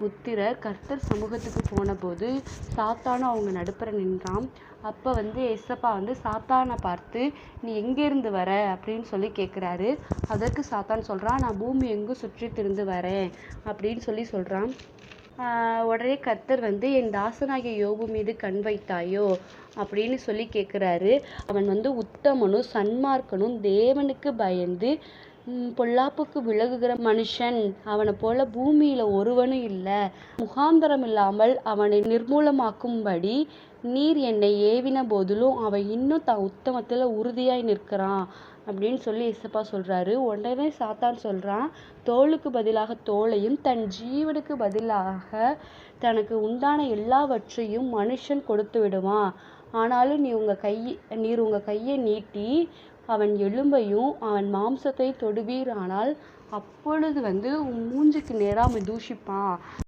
புத்திரர் கர்த்தர் சமூகத்துக்கு போனபோது சாத்தானும் அவங்க நடுப்புற நின்றான். அப்போ ஏசப்பா சாத்தானை பார்த்து, நீ எங்கேருந்து வர அப்படின்னு சொல்லி கேட்குறாரு. அதற்கு சாத்தான் சொல்கிறான், நான் பூமி எங்கும் சுற்றி திரிந்து வரேன் அப்படின்னு சொல்கிறான். உடனே கர்த்தர் என் தாசனாகிய யோபு மீது கண் வைத்தாயோ அப்படின்னு சொல்லி கேட்குறாரு. அவன் உத்தமனும் சன்மார்க்கனும் தேவனுக்கு பயந்து பொல்லாப்புக்கு விலகுகிற மனுஷன். அவனை போல பூமியில ஒருவனும் இல்லை. முகாந்தரம் இல்லாமல் அவனை நிர்மூலமாக்கும்படி நீர் என்னை ஏவின போதிலும் அவன் இன்னும் தான் உத்தமத்துல உறுதியாய் நிற்கிறான் அப்படின்னு சொல்லி இயேசப்பா சொல்றாரு. உடனே சாத்தான் சொல்றான், தோளுக்கு பதிலாக தோளையும் தன் ஜீவனுக்கு பதிலாக தனக்கு உண்டான எல்லாவற்றையும் மனுஷன் கொடுத்து விடுவான். ஆனாலும் நீர் உங்க கையை நீட்டி அவன் எலும்பையும் அவன் மாம்சத்தை தொடுவீரானால் அப்பொழுது உன் மூஞ்சிக்கு நேரா அவன் தூஷிப்பான்.